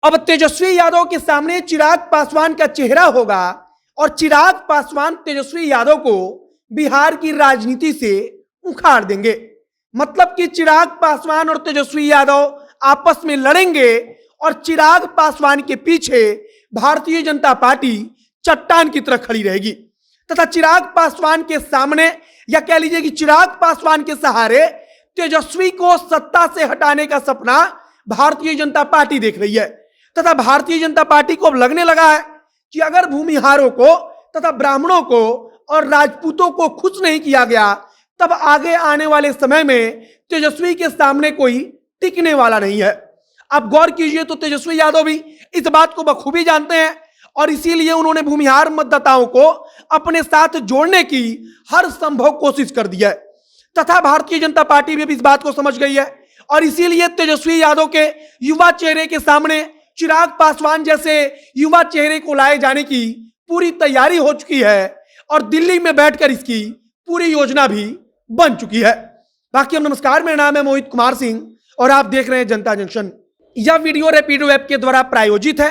अब तेजस्वी यादव के सामने चिराग पासवान का चेहरा होगा और चिराग पासवान तेजस्वी यादव को बिहार की राजनीति से उखाड़ देंगे। मतलब कि चिराग पासवान और तेजस्वी यादव आपस में लड़ेंगे और चिराग पासवान के पीछे भारतीय जनता पार्टी चट्टान की तरह खड़ी रहेगी तथा चिराग पासवान के सामने या कह लीजिए कि चिराग पासवान के सहारे तेजस्वी को सत्ता से हटाने का सपना भारतीय जनता पार्टी देख रही है तथा भारतीय जनता पार्टी को अब लगने लगा है कि अगर भूमिहारों को तथा ब्राह्मणों को और राजपूतों को खुश नहीं किया गया तब आगे आने वाले समय में तेजस्वी के सामने कोई टिकने वाला नहीं है। आप गौर कीजिए तो तेजस्वी यादव भी इस बात को बखूबी जानते हैं और इसीलिए उन्होंने भूमिहार मतदाताओं को अपने साथ जोड़ने की हर संभव कोशिश कर दी है तथा भारतीय जनता पार्टी भी इस बात को समझ गई है और इसीलिए तेजस्वी यादव के युवा चेहरे के सामने चिराग पासवान जैसे युवा चेहरे को लाए जाने की पूरी तैयारी हो चुकी है और दिल्ली में बैठकर इसकी पूरी योजना भी बन चुकी है। बाकी हम नमस्कार, मेरा नाम है मोहित कुमार सिंह और आप देख रहे हैं जनता जंक्शन। यह वीडियो रैपिडो ऐप के द्वारा प्रायोजित है।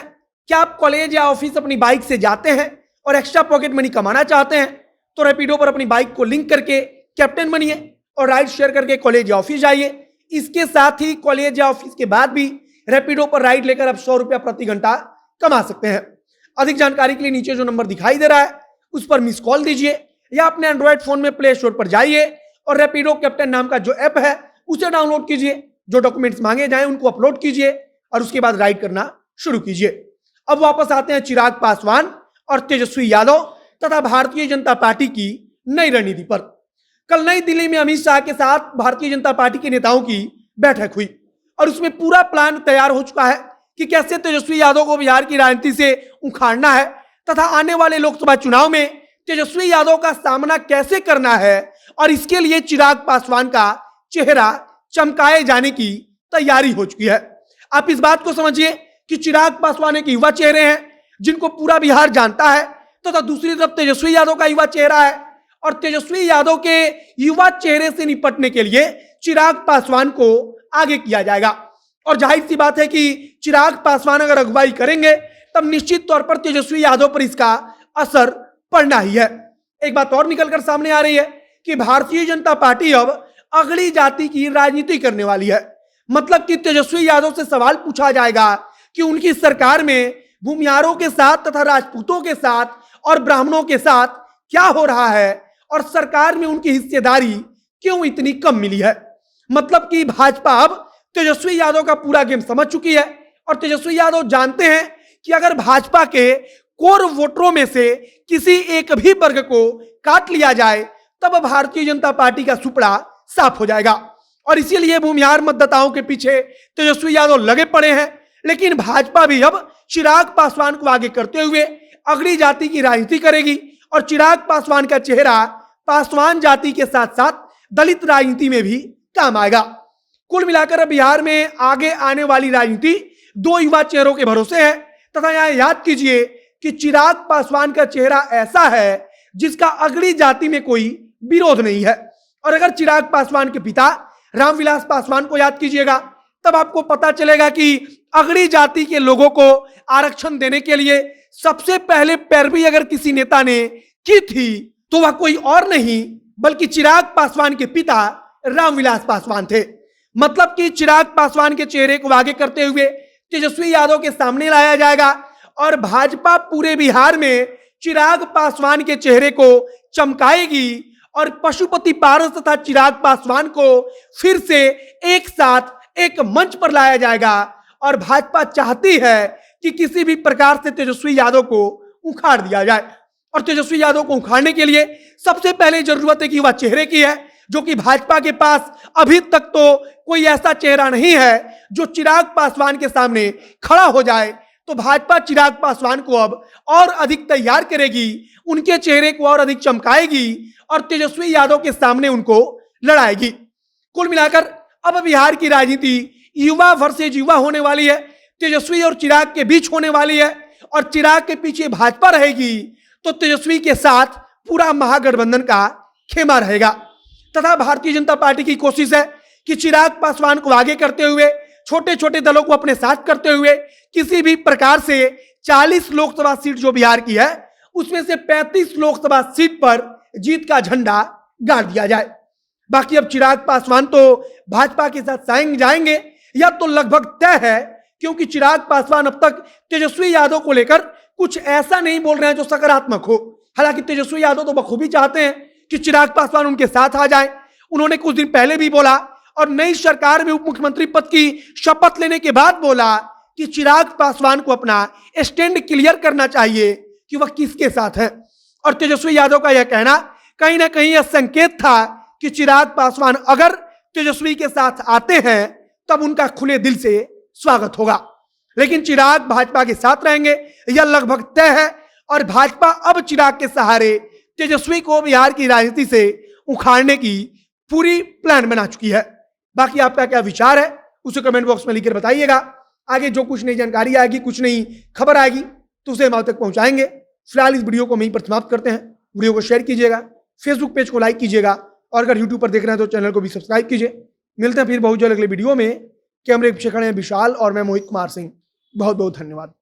क्या आप कॉलेज या ऑफिस अपनी बाइक से जाते हैं और एक्स्ट्रा पॉकेट मनी कमाना चाहते हैं तो रैपिडो पर अपनी बाइक को लिंक करके कैप्टन बनिए और राइड शेयर करके कॉलेज या ऑफिस जाइए। इसके साथ ही कॉलेज या ऑफिस के बाद भी रैपिडो पर राइड लेकर आप 100 रुपया प्रति घंटा कमा सकते हैं। अधिक जानकारी के लिए नीचे जो नंबर दिखाई दे रहा है उस पर मिस कॉल दीजिए या अपने एंड्रॉइड फोन में प्ले स्टोर पर जाइए और रैपिडो कैप्टन नाम का जो ऐप है उसे डाउनलोड कीजिए। जो डॉक्यूमेंट्स मांगे जाएं उनको अपलोड कीजिए और उसके बाद राइड करना शुरू कीजिए। अब वापस आते हैं चिराग पासवान और तेजस्वी यादव तथा भारतीय जनता पार्टी की नई रणनीति पर। कल नई दिल्ली में अमित शाह के साथ भारतीय जनता पार्टी के नेताओं की बैठक हुई और उसमें पूरा प्लान तैयार हो चुका है कि कैसे तेजस्वी यादव को बिहार की राजनीति से उखाड़ना है तथा आने वाले लोकसभा चुनाव में तेजस्वी यादव का सामना कैसे करना है और इसके लिए चिराग पासवान का चेहरा चमकाए जाने की तैयारी हो चुकी है। आप इस बात को समझिए कि चिराग पासवान एक युवा चेहरे हैं जिनको पूरा बिहार जानता है तथा दूसरी तरफ तेजस्वी यादव का युवा चेहरा है और तेजस्वी यादव के युवा चेहरे से निपटने के लिए चिराग पासवान को आगे किया जाएगा और जाहिर सी बात है कि चिराग पासवान अगर अगुवाई करेंगे तब निश्चित तौर पर तेजस्वी यादव पर इसका असर पड़ना ही है। एक बात और निकलकर सामने आ रही है कि भारतीय जनता पार्टी अब अगड़ी जाति की राजनीति करने वाली है। मतलब कि तेजस्वी यादव से सवाल पूछा जाएगा कि उनकी सरकार में भूमिहारों के साथ तथा राजपूतों के साथ और ब्राह्मणों के साथ क्या हो रहा है और सरकार में उनकी हिस्सेदारी क्यों इतनी कम मिली है। मतलब कि भाजपा अब तेजस्वी यादव का पूरा गेम समझ चुकी है और तेजस्वी यादव जानते हैं कि अगर भाजपा के कोर वोटरों में से किसी एक भी वर्ग को काट लिया जाए तब भारतीय जनता पार्टी का सुपड़ा साफ हो जाएगा और इसीलिए भूमिहार मतदाताओं के पीछे तेजस्वी यादव लगे पड़े हैं। लेकिन भाजपा भी अब चिराग पासवान को आगे करते हुए अगड़ी जाति की राजनीति करेगी और चिराग पासवान का चेहरा पासवान जाति के साथ साथ दलित राजनीति में भी काम आएगा। कुल मिलाकर बिहार में आगे आने वाली राजनीति दो युवा चेहरों के भरोसे है तथा यहां याद कीजिए कि चिराग पासवान का चेहरा ऐसा है जिसका अगड़ी जाति में कोई विरोध नहीं है और अगर चिराग पासवान के पिता रामविलास पासवान को याद कीजिएगा तब आपको पता चलेगा कि अगड़ी जाति के लोगों को आरक्षण देने के लिए सबसे पहले पैरवी अगर किसी नेता ने की थी तो वह कोई और नहीं बल्कि चिराग पासवान के पिता रामविलास पासवान थे। मतलब कि चिराग पासवान के चेहरे को आगे करते हुए तेजस्वी यादव के सामने लाया जाएगा और भाजपा पूरे बिहार में चिराग पासवान के चेहरे को चमकाएगी और पशुपति पारस तथा चिराग पासवान को फिर से एक साथ एक मंच पर लाया जाएगा और भाजपा चाहती है कि किसी भी प्रकार से तेजस्वी यादव को उखाड़ दिया जाए और तेजस्वी यादव को उखाड़ने के लिए सबसे पहले जरूरत एक युवा चेहरे की है जो कि भाजपा के पास अभी तक तो कोई ऐसा चेहरा नहीं है जो चिराग पासवान के सामने खड़ा हो जाए। तो भाजपा चिराग पासवान को अब और अधिक तैयार करेगी, उनके चेहरे को और अधिक चमकाएगी और तेजस्वी यादव के सामने उनको लड़ाएगी। कुल मिलाकर अब बिहार की राजनीति युवा वर्सेज युवा होने वाली है, तेजस्वी और चिराग के बीच होने वाली है और चिराग के पीछे भाजपा रहेगी तो तेजस्वी के साथ पूरा महागठबंधन का खेमा रहेगा तथा भारतीय जनता पार्टी की कोशिश है कि चिराग पासवान को आगे करते हुए छोटे छोटे दलों को अपने साथ करते हुए किसी भी प्रकार से 40 लोकसभा सीट जो बिहार की है उसमें से 35 लोकसभा सीट पर जीत का झंडा गाड़ दिया जाए। बाकी अब चिराग पासवान तो भाजपा के साथ जाएंगे यह तो लगभग तय है, क्योंकि चिराग पासवान अब तक तेजस्वी यादव को लेकर कुछ ऐसा नहीं बोल रहे हैं जो सकारात्मक हो। हालांकि तेजस्वी यादव तो बखूबी चाहते हैं कि चिराग पासवान उनके साथ आ जाए। उन्होंने कुछ दिन पहले भी बोला और नई सरकार में उप मुख्यमंत्री पद की शपथ लेने के बाद बोला कि चिराग पासवान को अपना स्टैंड क्लियर करना चाहिए कि वह किसके साथ है। और तेजस्वी यादव का यह कहना कहीं ना कहीं यह संकेत था कि चिराग पासवान अगर तेजस्वी के साथ आते हैं तब उनका खुले दिल से स्वागत होगा। लेकिन चिराग भाजपा के साथ रहेंगे यह लगभग तय है और भाजपा अब चिराग के सहारे तेजस्वी को बिहार की राजनीति से उखाड़ने की पूरी प्लान बना चुकी है। बाकी आपका क्या विचार है उसे कमेंट बॉक्स में लिखकर बताइएगा। आगे जो कुछ नई जानकारी आएगी, कुछ नई खबर आएगी तो उसे हम आप तक पहुंचाएंगे। फिलहाल इस वीडियो को वहीं पर समाप्त करते हैं। वीडियो को शेयर कीजिएगा, फेसबुक पेज को लाइक कीजिएगा और अगर यूट्यूब पर देख रहे हैं तो चैनल को भी सब्सक्राइब कीजिए। मिलते हैं फिर बहुत जल्द अगले वीडियो में। कैमरे के पीछे खड़े हैं विशाल और मैं मोहित कुमार सिंह। बहुत बहुत धन्यवाद।